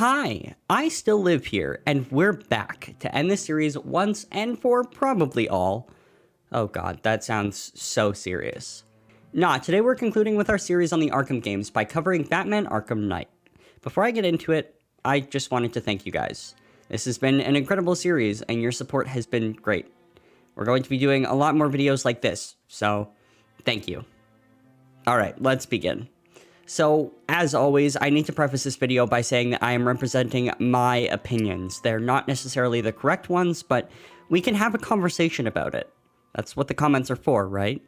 Hi, I still live here, and we're back to end this series once and for probably all. Oh god, that sounds so serious. Nah, today we're concluding with our series on the Arkham games by covering Batman Arkham Knight. Before I get into it, I just wanted to thank you guys. This has been an incredible series, and your support has been great. We're going to be doing a lot more videos like this, so thank you. Alright, let's begin. So, as always, I need to preface this video by saying that I am representing my opinions. They're not necessarily the correct ones, but we can have a conversation about it. That's what the comments are for, right?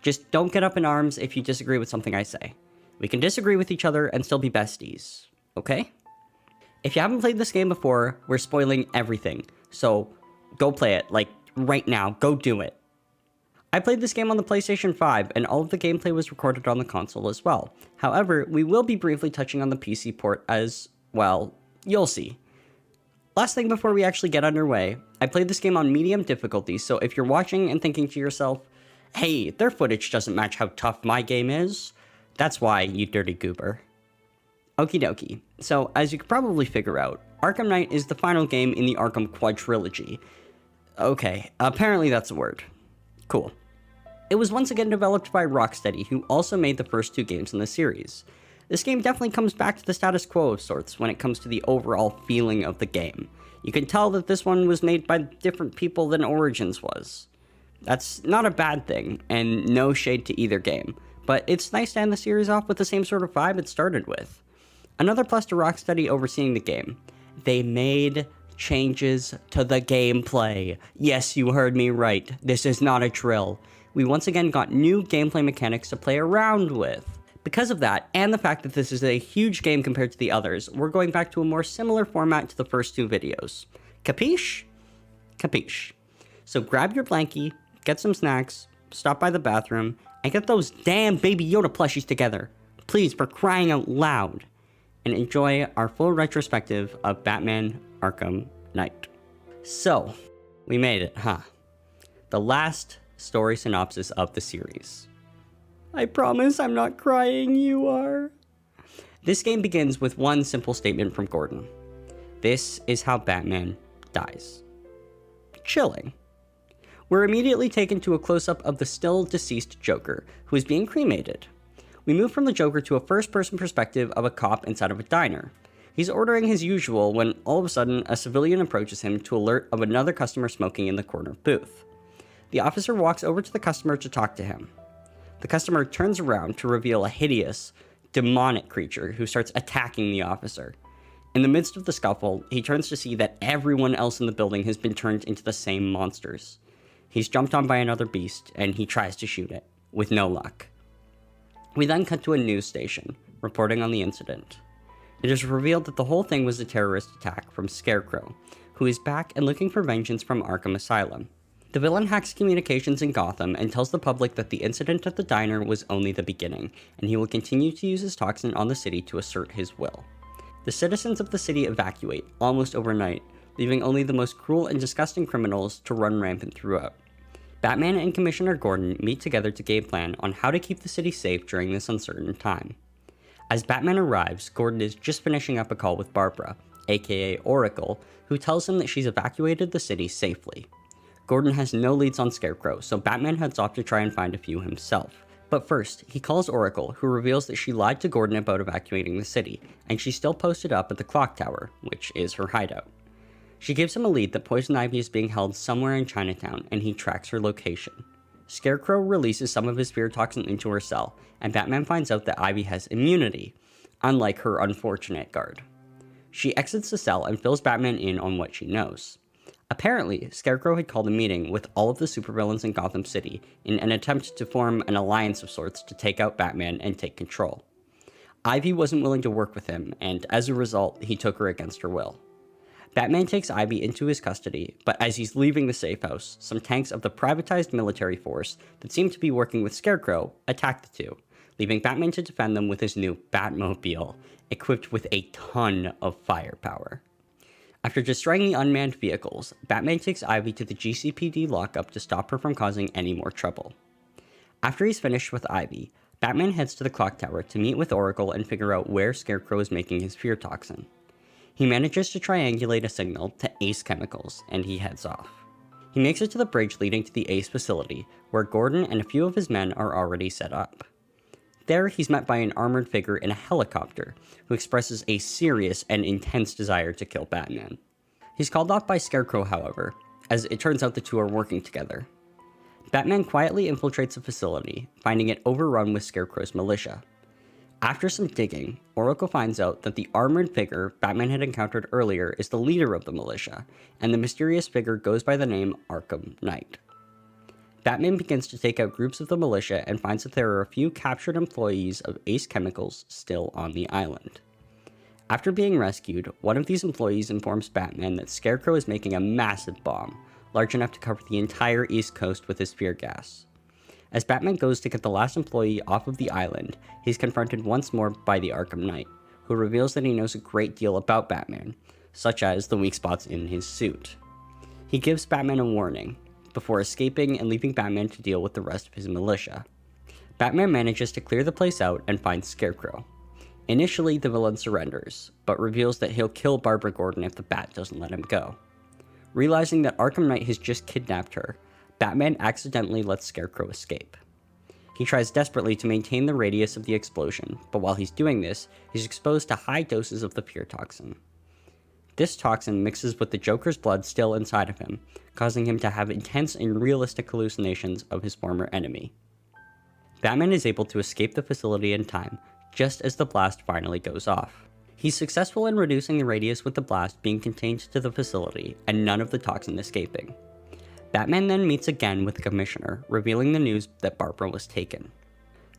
Just don't get up in arms if you disagree with something I say. We can disagree with each other and still be besties, okay? If you haven't played this game before, we're spoiling everything. So, go play it, like, right now. Go do it. I played this game on the PlayStation 5, and all of the gameplay was recorded on the console as well. However, we will be briefly touching on the PC port as, well, you'll see. Last thing before we actually get underway, I played this game on medium difficulty, so if you're watching and thinking to yourself, hey, their footage doesn't match how tough my game is, that's why, you dirty goober. Okie dokie. So, as you could probably figure out, Arkham Knight is the final game in the Arkham quadrilogy. Okay, apparently that's a word. Cool. It was once again developed by Rocksteady, who also made the first two games in the series. This game definitely comes back to the status quo of sorts when it comes to the overall feeling of the game. You can tell that this one was made by different people than Origins was. That's not a bad thing, and no shade to either game, but it's nice to end the series off with the same sort of vibe it started with. Another plus to Rocksteady overseeing the game. They made changes to the gameplay. Yes, you heard me right. This is not a drill. We once again got new gameplay mechanics to play around with. Because of that, and the fact that this is a huge game compared to the others, we're going back to a more similar format to the first two videos. Capiche? Capiche. So grab your blankie, get some snacks, stop by the bathroom, and get those damn Baby Yoda plushies together. Please, for crying out loud. And enjoy our full retrospective of Batman Arkham Knight. So, we made it, huh? The last story synopsis of the series. I promise I'm not crying, you are. This game begins with one simple statement from Gordon. This is how Batman dies. Chilling. We're immediately taken to a close-up of the still deceased Joker, who is being cremated. We move from the Joker to a first-person perspective of a cop inside of a diner. He's ordering his usual when all of a sudden a civilian approaches him to alert of another customer smoking in the corner booth. The officer walks over to the customer to talk to him. The customer turns around to reveal a hideous, demonic creature who starts attacking the officer. In the midst of the scuffle, he turns to see that everyone else in the building has been turned into the same monsters. He's jumped on by another beast, and he tries to shoot it, with no luck. We then cut to a news station, reporting on the incident. It is revealed that the whole thing was a terrorist attack from Scarecrow, who is back and looking for vengeance from Arkham Asylum. The villain hacks communications in Gotham and tells the public that the incident at the diner was only the beginning, and he will continue to use his toxin on the city to assert his will. The citizens of the city evacuate, almost overnight, leaving only the most cruel and disgusting criminals to run rampant throughout. Batman and Commissioner Gordon meet together to game plan on how to keep the city safe during this uncertain time. As Batman arrives, Gordon is just finishing up a call with Barbara, aka Oracle, who tells him that she's evacuated the city safely. Gordon has no leads on Scarecrow, so Batman heads off to try and find a few himself. But first, he calls Oracle, who reveals that she lied to Gordon about evacuating the city, and she's still posted up at the clock tower, which is her hideout. She gives him a lead that Poison Ivy is being held somewhere in Chinatown, and he tracks her location. Scarecrow releases some of his fear toxin into her cell, and Batman finds out that Ivy has immunity, unlike her unfortunate guard. She exits the cell and fills Batman in on what she knows. Apparently, Scarecrow had called a meeting with all of the supervillains in Gotham City in an attempt to form an alliance of sorts to take out Batman and take control. Ivy wasn't willing to work with him, and as a result, he took her against her will. Batman takes Ivy into his custody, but as he's leaving the safe house, some tanks of the privatized military force that seem to be working with Scarecrow attack the two, leaving Batman to defend them with his new Batmobile, equipped with a ton of firepower. After destroying the unmanned vehicles, Batman takes Ivy to the GCPD lockup to stop her from causing any more trouble. After he's finished with Ivy, Batman heads to the clock tower to meet with Oracle and figure out where Scarecrow is making his fear toxin. He manages to triangulate a signal to Ace Chemicals, and he heads off. He makes it to the bridge leading to the Ace facility, where Gordon and a few of his men are already set up. There, he's met by an armored figure in a helicopter, who expresses a serious and intense desire to kill Batman. He's called off by Scarecrow, however, as it turns out the two are working together. Batman quietly infiltrates the facility, finding it overrun with Scarecrow's militia. After some digging, Oracle finds out that the armored figure Batman had encountered earlier is the leader of the militia, and the mysterious figure goes by the name Arkham Knight. Batman begins to take out groups of the militia and finds that there are a few captured employees of Ace Chemicals still on the island. After being rescued, one of these employees informs Batman that Scarecrow is making a massive bomb, large enough to cover the entire East Coast with his fear gas. As Batman goes to get the last employee off of the island, he's confronted once more by the Arkham Knight, who reveals that he knows a great deal about Batman, such as the weak spots in his suit. He gives Batman a warning, before escaping and leaving Batman to deal with the rest of his militia. Batman manages to clear the place out and finds Scarecrow. Initially, the villain surrenders, but reveals that he'll kill Barbara Gordon if the Bat doesn't let him go. Realizing that Arkham Knight has just kidnapped her, Batman accidentally lets Scarecrow escape. He tries desperately to maintain the radius of the explosion, but while he's doing this, he's exposed to high doses of the fear toxin. This toxin mixes with the Joker's blood still inside of him, causing him to have intense and realistic hallucinations of his former enemy. Batman is able to escape the facility in time, just as the blast finally goes off. He's successful in reducing the radius with the blast being contained to the facility, and none of the toxin escaping. Batman then meets again with the Commissioner, revealing the news that Barbara was taken.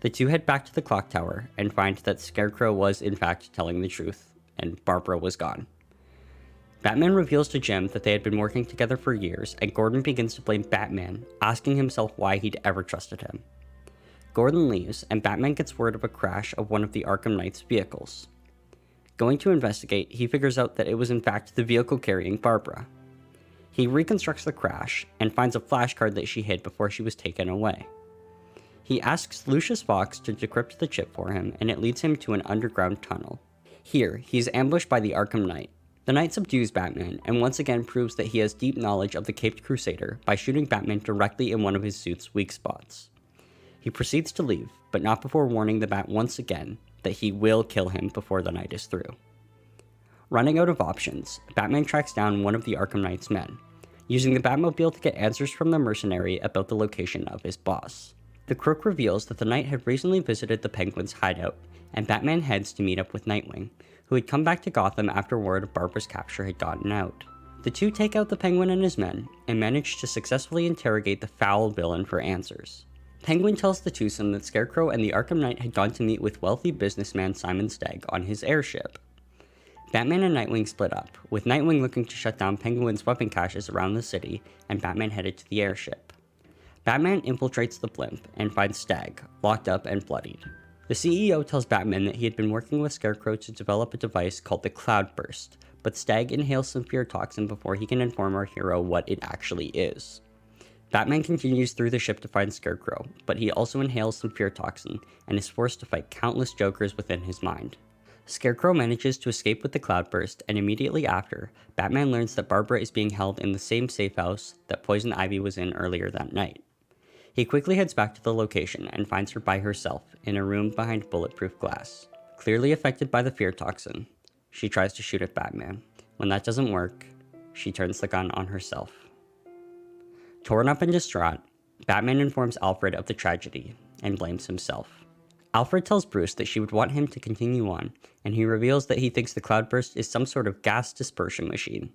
The two head back to the clock tower, and find that Scarecrow was in fact telling the truth, and Barbara was gone. Batman reveals to Jim that they had been working together for years, and Gordon begins to blame Batman, asking himself why he'd ever trusted him. Gordon leaves, and Batman gets word of a crash of one of the Arkham Knight's vehicles. Going to investigate, he figures out that it was in fact the vehicle carrying Barbara. He reconstructs the crash, and finds a flashcard that she hid before she was taken away. He asks Lucius Fox to decrypt the chip for him, and it leads him to an underground tunnel. Here, he's ambushed by the Arkham Knight. The Knight subdues Batman, and once again proves that he has deep knowledge of the Caped Crusader by shooting Batman directly in one of his suit's weak spots. He proceeds to leave, but not before warning the Bat once again that he will kill him before the night is through. Running out of options, Batman tracks down one of the Arkham Knight's men, using the Batmobile to get answers from the mercenary about the location of his boss. The crook reveals that the Knight had recently visited the Penguin's hideout, and Batman heads to meet up with Nightwing, who had come back to Gotham after word of Barbara's capture had gotten out. The two take out the Penguin and his men, and manage to successfully interrogate the foul villain for answers. Penguin tells the twosome that Scarecrow and the Arkham Knight had gone to meet with wealthy businessman Simon Stagg on his airship. Batman and Nightwing split up, with Nightwing looking to shut down Penguin's weapon caches around the city, and Batman headed to the airship. Batman infiltrates the blimp and finds Stagg, locked up and bloodied. The CEO tells Batman that he had been working with Scarecrow to develop a device called the Cloudburst, but Stagg inhales some fear toxin before he can inform our hero what it actually is. Batman continues through the ship to find Scarecrow, but he also inhales some fear toxin and is forced to fight countless Jokers within his mind. Scarecrow manages to escape with the Cloudburst, and immediately after, Batman learns that Barbara is being held in the same safe house that Poison Ivy was in earlier that night. He quickly heads back to the location and finds her by herself in a room behind bulletproof glass. Clearly affected by the fear toxin, she tries to shoot at Batman. When that doesn't work, she turns the gun on herself. Torn up and distraught, Batman informs Alfred of the tragedy and blames himself. Alfred tells Bruce that she would want him to continue on, and he reveals that he thinks the Cloudburst is some sort of gas dispersion machine.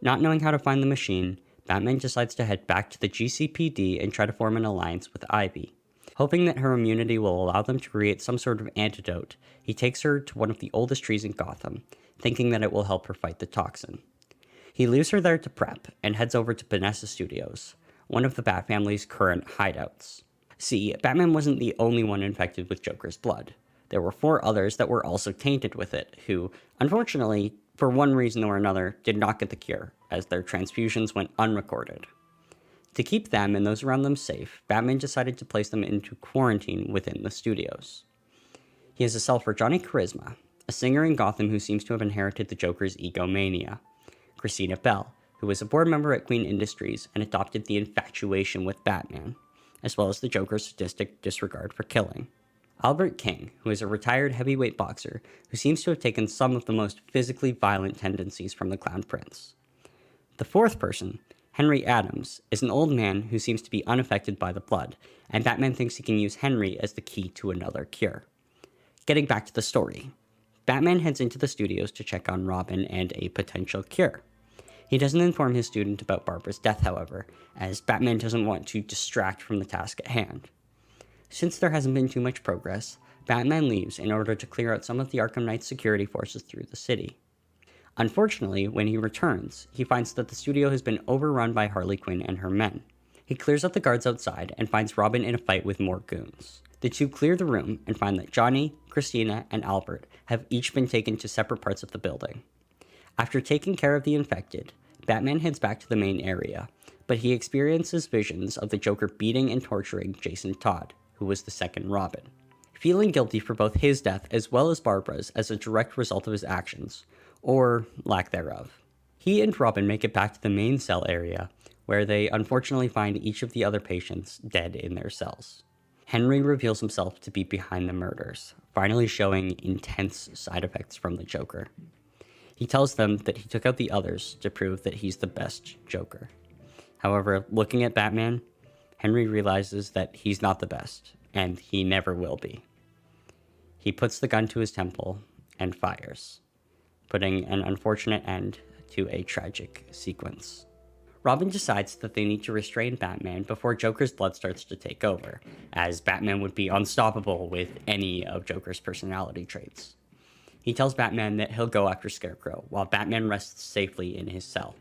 Not knowing how to find the machine, Batman decides to head back to the GCPD and try to form an alliance with Ivy. Hoping that her immunity will allow them to create some sort of antidote, he takes her to one of the oldest trees in Gotham, thinking that it will help her fight the toxin. He leaves her there to prep, and heads over to Vanessa Studios, one of the Bat family's current hideouts. See, Batman wasn't the only one infected with Joker's blood. There were 4 others that were also tainted with it, who, unfortunately, for one reason or another, did not get the cure, as their transfusions went unrecorded. To keep them and those around them safe, Batman decided to place them into quarantine within the studios. He has a cell for Johnny Charisma, a singer in Gotham who seems to have inherited the Joker's egomania, Christina Bell, who was a board member at Queen Industries and adopted the infatuation with Batman, as well as the Joker's sadistic disregard for killing. Albert King, who is a retired heavyweight boxer who seems to have taken some of the most physically violent tendencies from the Clown Prince. The fourth person, Henry Adams, is an old man who seems to be unaffected by the blood, and Batman thinks he can use Henry as the key to another cure. Getting back to the story, Batman heads into the studios to check on Robin and a potential cure. He doesn't inform his student about Barbara's death, however, as Batman doesn't want to distract from the task at hand. Since there hasn't been too much progress, Batman leaves in order to clear out some of the Arkham Knight security forces through the city. Unfortunately, when he returns, he finds that the studio has been overrun by Harley Quinn and her men. He clears out the guards outside and finds Robin in a fight with more goons. The two clear the room and find that Johnny, Christina, and Albert have each been taken to separate parts of the building. After taking care of the infected, Batman heads back to the main area, but he experiences visions of the Joker beating and torturing Jason Todd, who was the second Robin. Feeling guilty for both his death as well as Barbara's as a direct result of his actions, or lack thereof, he and Robin make it back to the main cell area, where they unfortunately find each of the other patients dead in their cells. Henry reveals himself to be behind the murders, finally showing intense side effects from the Joker. He tells them that he took out the others to prove that he's the best Joker. However, looking at Batman, Henry realizes that he's not the best, and he never will be. He puts the gun to his temple and fires, putting an unfortunate end to a tragic sequence. Robin decides that they need to restrain Batman before Joker's blood starts to take over, as Batman would be unstoppable with any of Joker's personality traits. He tells Batman that he'll go after Scarecrow, while Batman rests safely in his cell.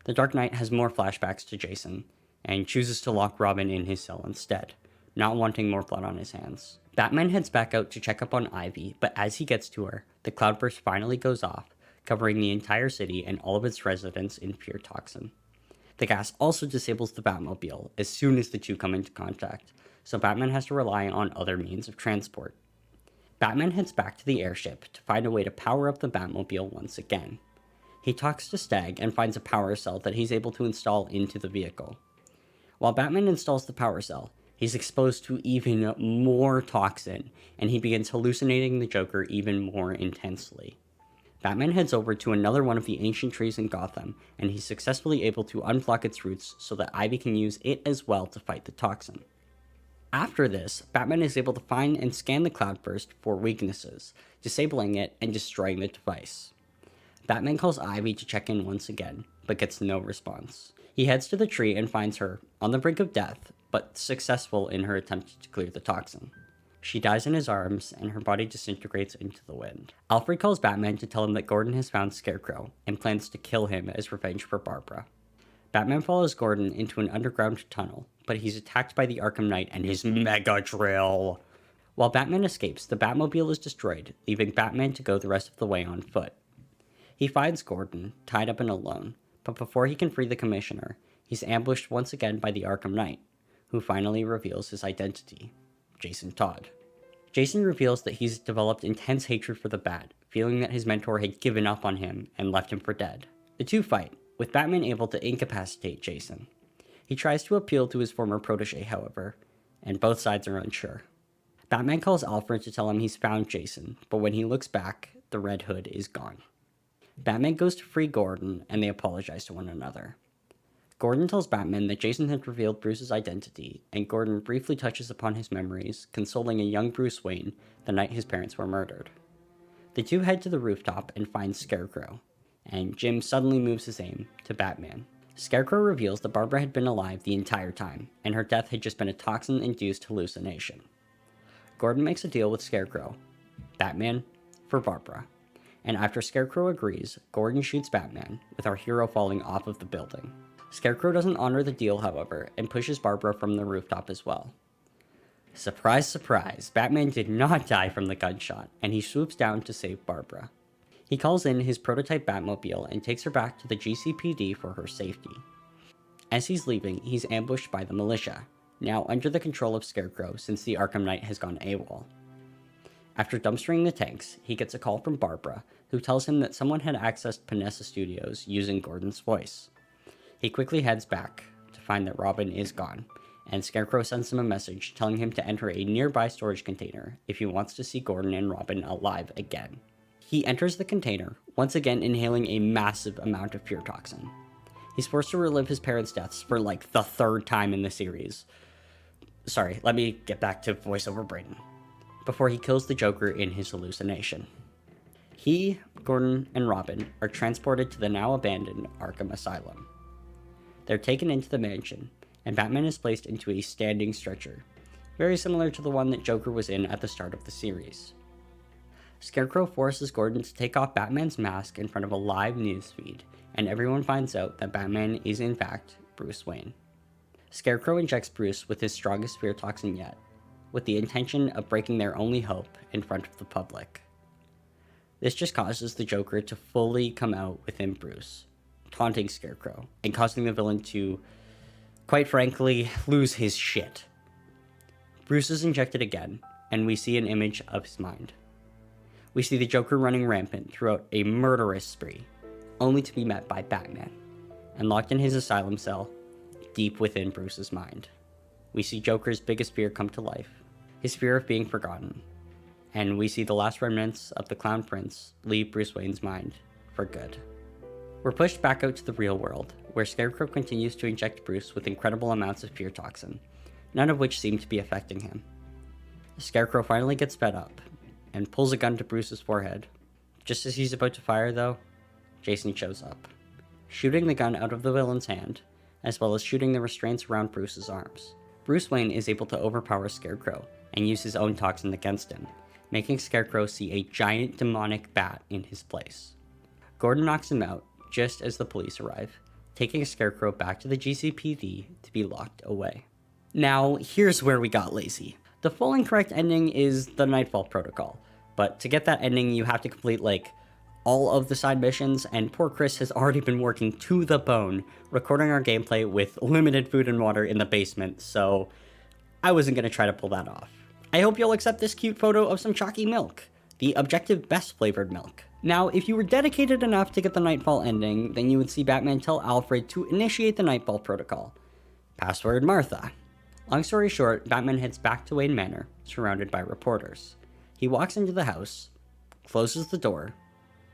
The Dark Knight has more flashbacks to Jason, and chooses to lock Robin in his cell instead, not wanting more blood on his hands. Batman heads back out to check up on Ivy, but as he gets to her, the cloudburst finally goes off, covering the entire city and all of its residents in pure toxin. The gas also disables the Batmobile as soon as the two come into contact, so Batman has to rely on other means of transport. Batman heads back to the airship to find a way to power up the Batmobile once again. He talks to Stag and finds a power cell that he's able to install into the vehicle. While Batman installs the power cell, he's exposed to even more toxin, and he begins hallucinating the Joker even more intensely. Batman heads over to another one of the ancient trees in Gotham, and he's successfully able to unblock its roots so that Ivy can use it as well to fight the toxin. After this, Batman is able to find and scan the cloudburst for weaknesses, disabling it and destroying the device. Batman calls Ivy to check in once again, but gets no response. He heads to the tree and finds her, on the brink of death, but successful in her attempt to clear the toxin. She dies in his arms, and her body disintegrates into the wind. Alfred calls Batman to tell him that Gordon has found Scarecrow, and plans to kill him as revenge for Barbara. Batman follows Gordon into an underground tunnel, but he's attacked by the Arkham Knight and his mega drill. While Batman escapes, the Batmobile is destroyed, leaving Batman to go the rest of the way on foot. He finds Gordon, tied up and alone, but before he can free the Commissioner, he's ambushed once again by the Arkham Knight, who finally reveals his identity, Jason Todd. Jason reveals that he's developed intense hatred for the Bat, feeling that his mentor had given up on him and left him for dead. The two fight, with Batman able to incapacitate Jason. He tries to appeal to his former protege, however, and both sides are unsure. Batman calls Alfred to tell him he's found Jason, but when he looks back, the Red Hood is gone. Batman goes to free Gordon, and they apologize to one another. Gordon tells Batman that Jason had revealed Bruce's identity, and Gordon briefly touches upon his memories, consoling a young Bruce Wayne the night his parents were murdered. The two head to the rooftop and find Scarecrow, and Jim suddenly moves his aim to Batman. Scarecrow reveals that Barbara had been alive the entire time, and her death had just been a toxin-induced hallucination. Gordon makes a deal with Scarecrow, Batman, for Barbara, and after Scarecrow agrees, Gordon shoots Batman, with our hero falling off of the building. Scarecrow doesn't honor the deal, however, and pushes Barbara from the rooftop as well. Surprise, surprise, Batman did not die from the gunshot, and he swoops down to save Barbara. He calls in his prototype Batmobile and takes her back to the GCPD for her safety. As he's leaving, he's ambushed by the militia, now under the control of Scarecrow since the Arkham Knight has gone AWOL. After dumpstering the tanks, he gets a call from Barbara, who tells him that someone had accessed Panessa Studios using Gordon's voice. He quickly heads back to find that Robin is gone, and Scarecrow sends him a message telling him to enter a nearby storage container if he wants to see Gordon and Robin alive again. He enters the container, once again inhaling a massive amount of fear toxin. He's forced to relive his parents' deaths for like the third time in the series. Sorry, let me get back to voiceover Brayden. Before he kills the Joker in his hallucination. He, Gordon, and Robin are transported to the now abandoned Arkham Asylum. They're taken into the mansion, and Batman is placed into a standing stretcher, very similar to the one that Joker was in at the start of the series. Scarecrow forces Gordon to take off Batman's mask in front of a live news feed, and everyone finds out that Batman is in fact Bruce Wayne. Scarecrow injects Bruce with his strongest fear toxin yet, with the intention of breaking their only hope in front of the public. This just causes the Joker to fully come out within Bruce, taunting Scarecrow, and causing the villain to, quite frankly, lose his shit. Bruce is injected again, and we see an image of his mind. We see the Joker running rampant throughout a murderous spree, only to be met by Batman, and locked in his asylum cell, deep within Bruce's mind. We see Joker's biggest fear come to life, his fear of being forgotten, and we see the last remnants of the Clown Prince leave Bruce Wayne's mind for good. We're pushed back out to the real world, where Scarecrow continues to inject Bruce with incredible amounts of fear toxin, none of which seem to be affecting him. Scarecrow finally gets fed up, and pulls a gun to Bruce's forehead. Just as he's about to fire, though, Jason shows up, shooting the gun out of the villain's hand, as well as shooting the restraints around Bruce's arms. Bruce Wayne is able to overpower Scarecrow, and use his own toxin against him, making Scarecrow see a giant demonic bat in his place. Gordon knocks him out, just as the police arrive, taking Scarecrow back to the GCPD to be locked away. Now, here's where we got lazy. The full and correct ending is the Nightfall Protocol, but to get that ending you have to complete, all of the side missions, and poor Chris has already been working to the bone, recording our gameplay with limited food and water in the basement, so I wasn't going to try to pull that off. I hope you'll accept this cute photo of some chalky milk, the objective best flavored milk. Now, if you were dedicated enough to get the Nightfall ending, then you would see Batman tell Alfred to initiate the Nightfall Protocol. Password Martha. Long story short, Batman heads back to Wayne Manor, surrounded by reporters. He walks into the house, closes the door,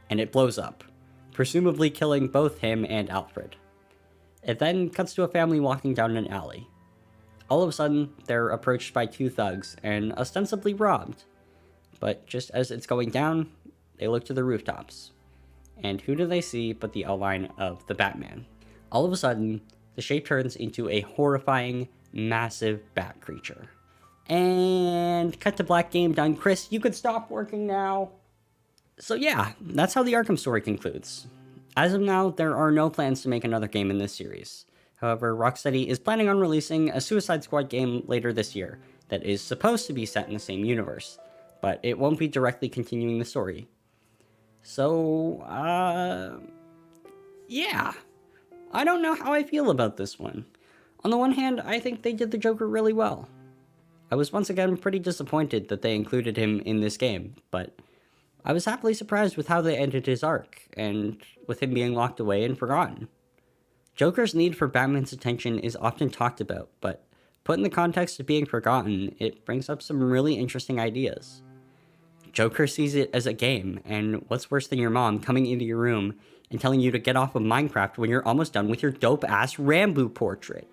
and it blows up, presumably killing both him and Alfred. It then cuts to a family walking down an alley. All of a sudden, they're approached by two thugs and ostensibly robbed. But just as it's going down, they look to the rooftops. And who do they see but the outline of the Batman? All of a sudden, the shape turns into a horrifying, massive bat creature. And cut to black, game done. Chris, you could stop working now. So yeah, that's how the Arkham story concludes. As of now, there are no plans to make another game in this series. However, Rocksteady is planning on releasing a Suicide Squad game later this year that is supposed to be set in the same universe, but it won't be directly continuing the story. So, yeah. I don't know how I feel about this one. On the one hand, I think they did the Joker really well. I was once again pretty disappointed that they included him in this game, but I was happily surprised with how they ended his arc, and with him being locked away and forgotten. Joker's need for Batman's attention is often talked about, but put in the context of being forgotten, it brings up some really interesting ideas. Joker sees it as a game, and what's worse than your mom coming into your room and telling you to get off of Minecraft when you're almost done with your dope-ass Rambo portrait?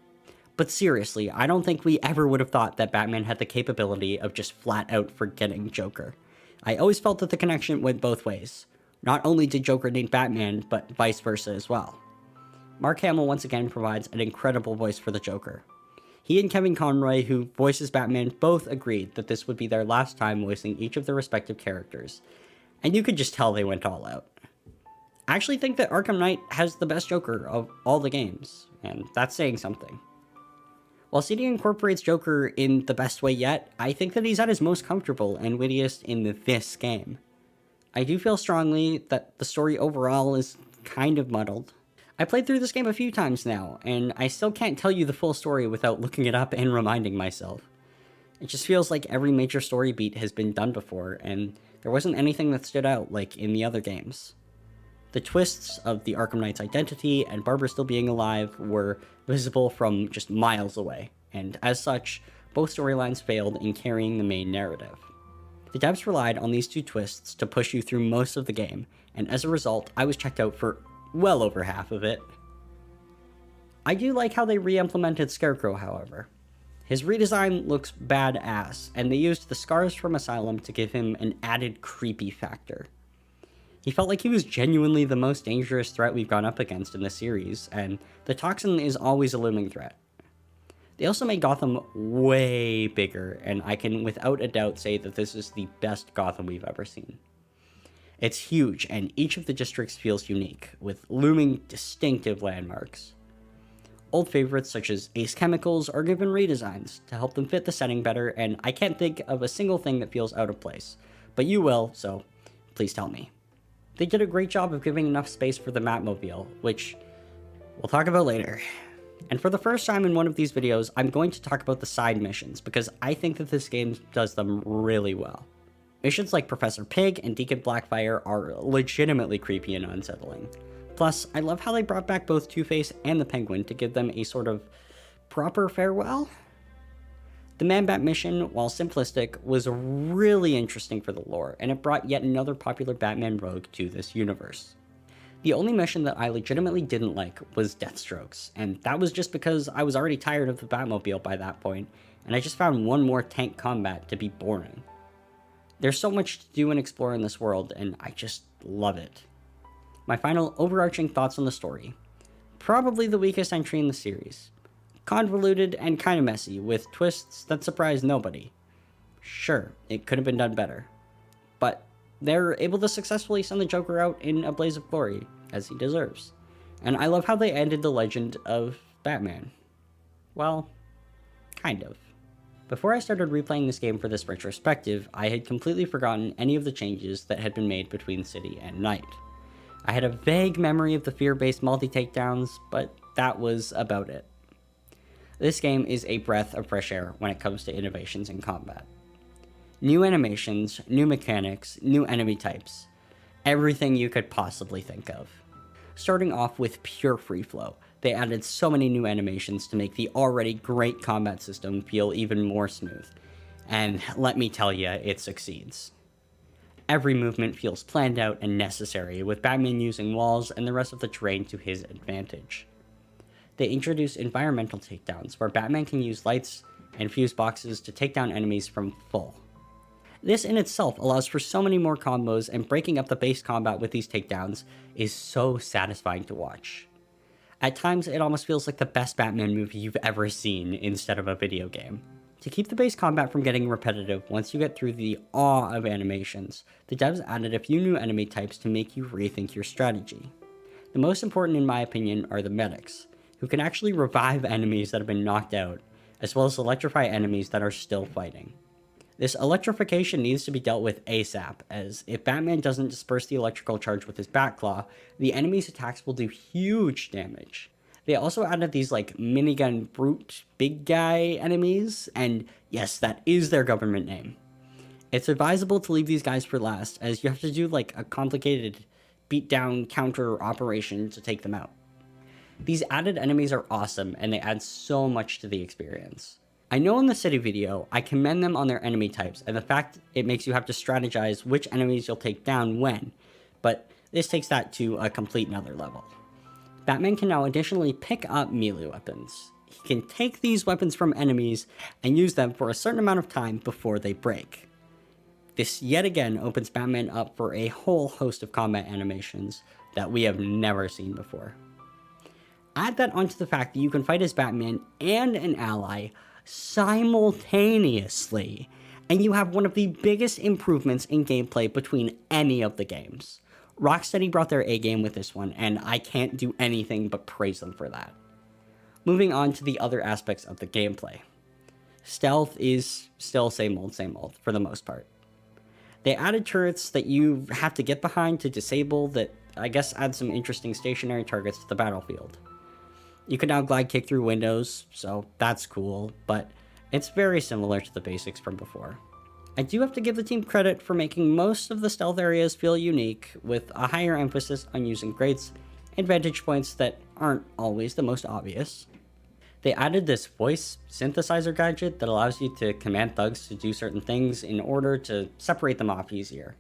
But seriously, I don't think we ever would have thought that Batman had the capability of just flat-out forgetting Joker. I always felt that the connection went both ways. Not only did Joker need Batman, but vice versa as well. Mark Hamill once again provides an incredible voice for the Joker. He and Kevin Conroy, who voices Batman, both agreed that this would be their last time voicing each of their respective characters, and you could just tell they went all out. I actually think that Arkham Knight has the best Joker of all the games, and that's saying something. While CD incorporates Joker in the best way yet, I think that he's at his most comfortable and wittiest in this game. I do feel strongly that the story overall is kind of muddled. I played through this game a few times now, and I still can't tell you the full story without looking it up and reminding myself. It just feels like every major story beat has been done before, and there wasn't anything that stood out like in the other games. The twists of the Arkham Knight's identity and Barbara still being alive were visible from just miles away, and as such, both storylines failed in carrying the main narrative. The devs relied on these two twists to push you through most of the game, and as a result, I was checked out for well over half of it. I do like how they re-implemented Scarecrow, however. His redesign looks badass, and they used the scars from Asylum to give him an added creepy factor. He felt like he was genuinely the most dangerous threat we've gone up against in the series, and the Toxin is always a looming threat. They also made Gotham way bigger, and I can without a doubt say that this is the best Gotham we've ever seen. It's huge, and each of the districts feels unique, with looming distinctive landmarks. Old favorites such as Ace Chemicals are given redesigns to help them fit the setting better, and I can't think of a single thing that feels out of place. But you will, so please tell me. They did a great job of giving enough space for the Batmobile, which we'll talk about later. And for the first time in one of these videos, I'm going to talk about the side missions, because I think that this game does them really well. Missions like Professor Pig and Deacon Blackfire are legitimately creepy and unsettling. Plus, I love how they brought back both Two-Face and the Penguin to give them a sort of proper farewell. The Man-Bat mission, while simplistic, was really interesting for the lore, and it brought yet another popular Batman rogue to this universe. The only mission that I legitimately didn't like was Deathstroke's, and that was just because I was already tired of the Batmobile by that point, and I just found one more tank combat to be boring. There's so much to do and explore in this world, and I just love it. My final overarching thoughts on the story. Probably the weakest entry in the series. Convoluted and kinda messy, with twists that surprise nobody. Sure, it could have been done better. But they're able to successfully send the Joker out in a blaze of glory, as he deserves. And I love how they ended the legend of Batman. Well, kind of. Before I started replaying this game for this retrospective, I had completely forgotten any of the changes that had been made between City and Night. I had a vague memory of the fear-based multi-takedowns, but that was about it. This game is a breath of fresh air when it comes to innovations in combat. New animations, new mechanics, new enemy types. Everything you could possibly think of. Starting off with pure free flow, they added so many new animations to make the already great combat system feel even more smooth. And let me tell you, it succeeds. Every movement feels planned out and necessary, with Batman using walls and the rest of the terrain to his advantage. They introduce environmental takedowns, where Batman can use lights and fuse boxes to take down enemies from full. This in itself allows for so many more combos, and breaking up the base combat with these takedowns is so satisfying to watch. At times, it almost feels like the best Batman movie you've ever seen instead of a video game. To keep the base combat from getting repetitive once you get through the awe of animations, the devs added a few new enemy types to make you rethink your strategy. The most important in my opinion are the medics, who can actually revive enemies that have been knocked out, as well as electrify enemies that are still fighting. This electrification needs to be dealt with ASAP, as if Batman doesn't disperse the electrical charge with his Batclaw, the enemy's attacks will do huge damage. They also added these like minigun brute big guy enemies, and yes, that is their government name. It's advisable to leave these guys for last, as you have to do like a complicated beatdown counter operation to take them out. These added enemies are awesome, and they add so much to the experience. I know in the City video, I commend them on their enemy types, and the fact it makes you have to strategize which enemies you'll take down when, but this takes that to a complete another level. Batman can now additionally pick up melee weapons. He can take these weapons from enemies and use them for a certain amount of time before they break. This yet again opens Batman up for a whole host of combat animations that we have never seen before. Add that onto the fact that you can fight as Batman and an ally simultaneously, and you have one of the biggest improvements in gameplay between any of the games. Rocksteady brought their A-game with this one, and I can't do anything but praise them for that. Moving on to the other aspects of the gameplay. Stealth is still same old for the most part. They added turrets that you have to get behind to disable that I guess add some interesting stationary targets to the battlefield. You can now glide kick through windows, so that's cool, but It's very similar to the basics from before. I do have to give the team credit for making most of the stealth areas feel unique, with a higher emphasis on using grates and vantage points that aren't always the most obvious. They added this voice synthesizer gadget that allows you to command thugs to do certain things in order to separate them off easier.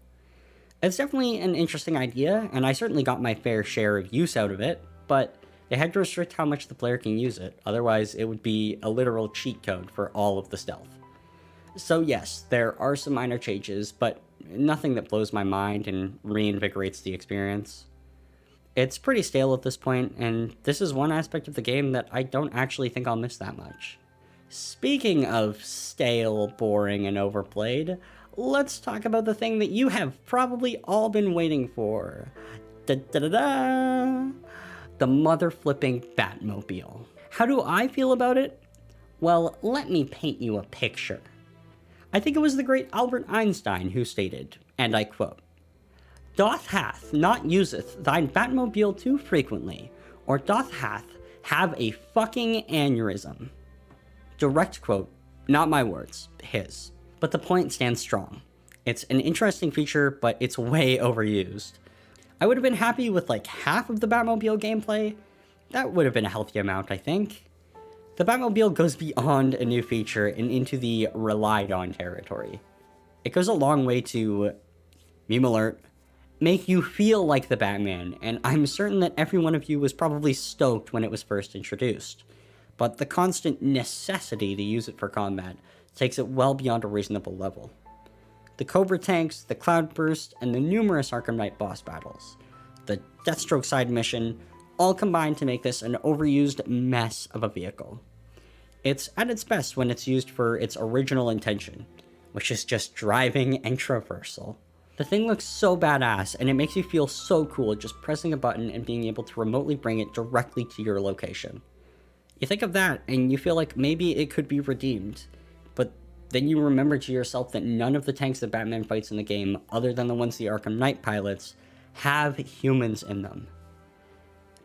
It's definitely an interesting idea, and I certainly got my fair share of use out of it, but they had to restrict how much the player can use it, otherwise it would be a literal cheat code for all of the stealth. So yes, there are some minor changes, but nothing that blows my mind and reinvigorates the experience. It's pretty stale at this point, and this is one aspect of the game that I don't actually think I'll miss that much. Speaking of stale, boring, and overplayed, let's talk about the thing that you have probably all been waiting for. Da-da-da-da! The mother-flipping Batmobile. How do I feel about it? Well, let me paint you a picture. I think it was the great Albert Einstein who stated, and I quote, "Doth hath not useth thine Batmobile too frequently, or doth hath have a fucking aneurysm." Direct quote, not my words, his. But the point stands strong. It's an interesting feature, but it's way overused. I would have been happy with like half of the Batmobile gameplay. That would have been a healthy amount, I think. The Batmobile goes beyond a new feature and into the relied on territory. It goes a long way to, meme alert, make you feel like the Batman, and I'm certain that every one of you was probably stoked when it was first introduced. But the constant necessity to use it for combat takes it well beyond a reasonable level. The Cobra tanks, the Cloudburst, and the numerous Arkham Knight boss battles, the Deathstroke side mission, all combine to make this an overused mess of a vehicle. It's at its best when it's used for its original intention, which is just driving and traversal. The thing looks so badass, and it makes you feel so cool just pressing a button and being able to remotely bring it directly to your location. You think of that, and you feel like maybe it could be redeemed, but then you remember to yourself that none of the tanks that Batman fights in the game, other than the ones the Arkham Knight pilots, have humans in them.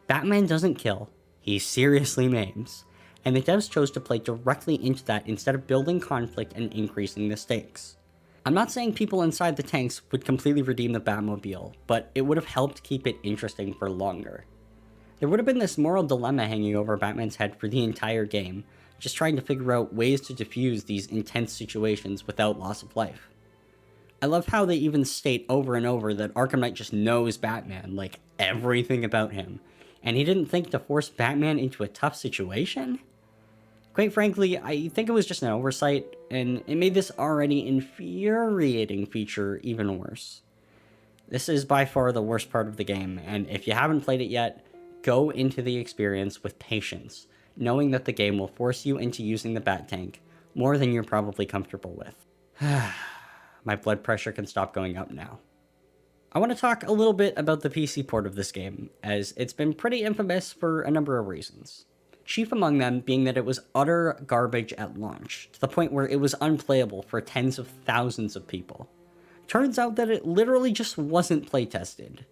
Batman doesn't kill, he seriously maims, and the devs chose to play directly into that instead of building conflict and increasing the stakes. I'm not saying people inside the tanks would completely redeem the Batmobile, but it would have helped keep it interesting for longer. There would have been this moral dilemma hanging over Batman's head for the entire game, just trying to figure out ways to diffuse these intense situations without loss of life. I love how they even state over and over that Arkham Knight just knows Batman, like everything about him, and he didn't think to force Batman into a tough situation? Quite frankly, I think it was just an oversight, and it made this already infuriating feature even worse. This is by far the worst part of the game, and if you haven't played it yet, go into the experience with patience, knowing that the game will force you into using the Bat Tank more than you're probably comfortable with. My blood pressure can stop going up now. I want to talk a little bit about the PC port of this game, as it's been pretty infamous for a number of reasons. Chief among them being that it was utter garbage at launch, to the point where it was unplayable for tens of thousands of people. Turns out that it literally just wasn't playtested.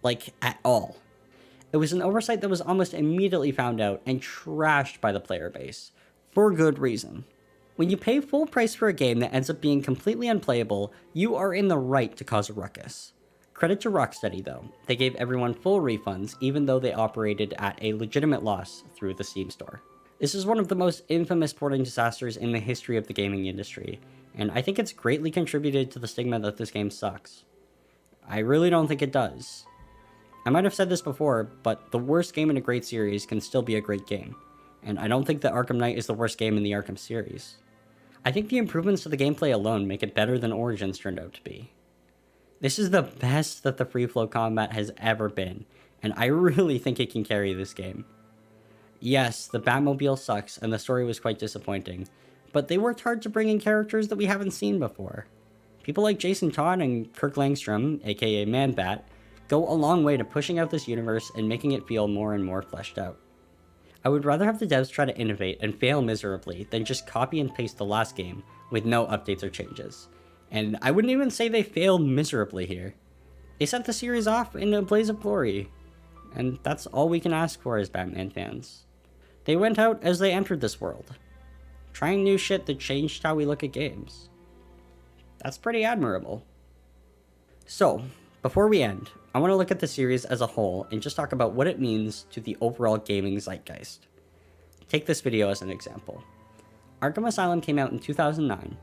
Like, at all. It was an oversight that was almost immediately found out and trashed by the player base, for good reason. When you pay full price for a game that ends up being completely unplayable, you are in the right to cause a ruckus. Credit to Rocksteady though, they gave everyone full refunds even though they operated at a legitimate loss through the Steam store. This is one of the most infamous porting disasters in the history of the gaming industry, and I think it's greatly contributed to the stigma that this game sucks. I really don't think it does. I might have said this before, but the worst game in a great series can still be a great game, and I don't think that Arkham Knight is the worst game in the Arkham series. I think the improvements to the gameplay alone make it better than Origins turned out to be. This is the best that the free flow combat has ever been, and I really think it can carry this game. Yes, the Batmobile sucks and the story was quite disappointing, but they worked hard to bring in characters that we haven't seen before. People like Jason Todd and Kirk Langstrom, aka Man-Bat, go a long way to pushing out this universe and making it feel more and more fleshed out. I would rather have the devs try to innovate and fail miserably than just copy and paste the last game with no updates or changes. And I wouldn't even say they failed miserably here. They set the series off in a blaze of glory, and that's all we can ask for as Batman fans. They went out as they entered this world. trying new shit that changed how we look at games. That's pretty admirable. So, before we end, I want to look at the series as a whole and just talk about what it means to the overall gaming zeitgeist. Take this video as an example. Arkham Asylum came out in 2009,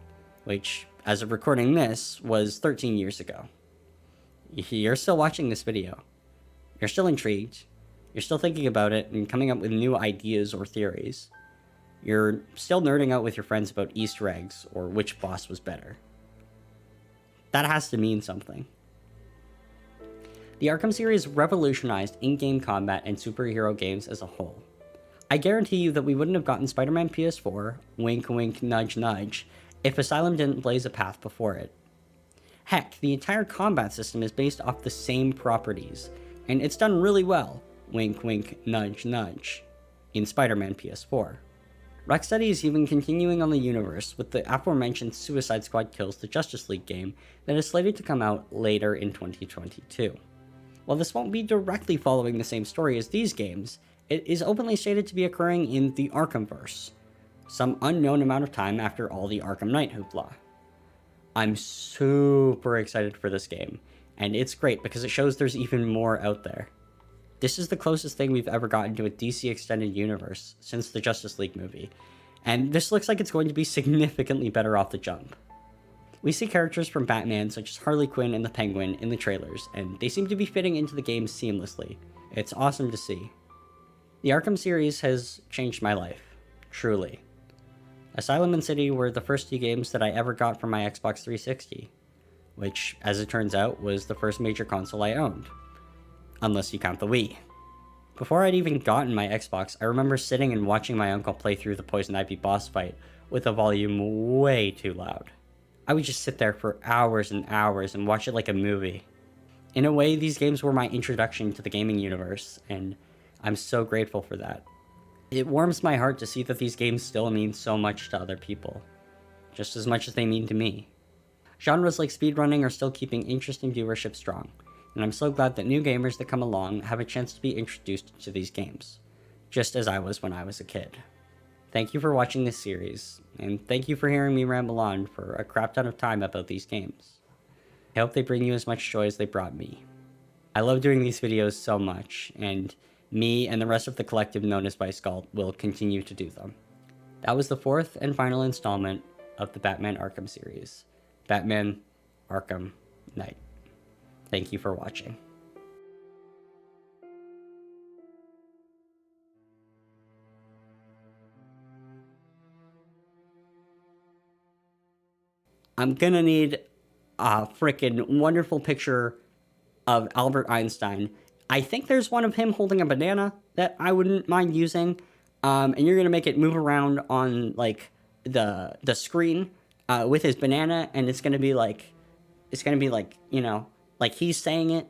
which, as of recording this, was 13 years ago. You're still watching this video. You're still intrigued. You're still thinking about it and coming up with new ideas or theories. You're still nerding out with your friends about Easter eggs or which boss was better. That has to mean something. The Arkham series revolutionized in-game combat and superhero games as a whole. I guarantee you that we wouldn't have gotten Spider-Man PS4, wink wink nudge nudge, if Asylum didn't blaze a path before it. Heck, the entire combat system is based off the same properties, and it's done really well, wink wink nudge nudge, in Spider-Man PS4. Rocksteady is even continuing on the universe with the aforementioned Suicide Squad Kills the Justice League game that is slated to come out later in 2022. While this won't be directly following the same story as these games, it is openly stated to be occurring in the Arkhamverse, some unknown amount of time after all the Arkham Knight hoopla. I'm super excited for this game, and it's great because it shows there's even more out there. This is the closest thing we've ever gotten to a DC Extended Universe since the Justice League movie, and this looks like it's going to be significantly better off the jump. We see characters from Batman such as Harley Quinn and the Penguin in the trailers, and they seem to be fitting into the game seamlessly. It's awesome to see. The Arkham series has changed my life, truly. Asylum and City were the first two games that I ever got from my Xbox 360, which, as it turns out, was the first major console I owned. Unless you count the Wii. Before I'd even gotten my Xbox, I remember sitting and watching my uncle play through the Poison Ivy boss fight with the volume way too loud. I would just sit there for hours and hours and watch it like a movie. In a way, these games were my introduction to the gaming universe, and I'm so grateful for that. It warms my heart to see that these games still mean so much to other people, just as much as they mean to me. Genres like speedrunning are still keeping interest and viewership strong, and I'm so glad that new gamers that come along have a chance to be introduced to these games, just as I was when I was a kid. Thank you for watching this series, and thank you for hearing me ramble on for a crap ton of time about these games. I hope they bring you as much joy as they brought me. I love doing these videos so much, and me and the rest of the collective known as Vice Galt will continue to do them. That was the fourth and final installment of the Batman Arkham series, Batman Arkham Knight. Thank you for watching. I'm gonna need a freaking wonderful picture of Albert Einstein. I think there's one of him holding a banana that I wouldn't mind using. And you're gonna make it move around on like the screen with his banana, and it's gonna be like, you know, like he's saying it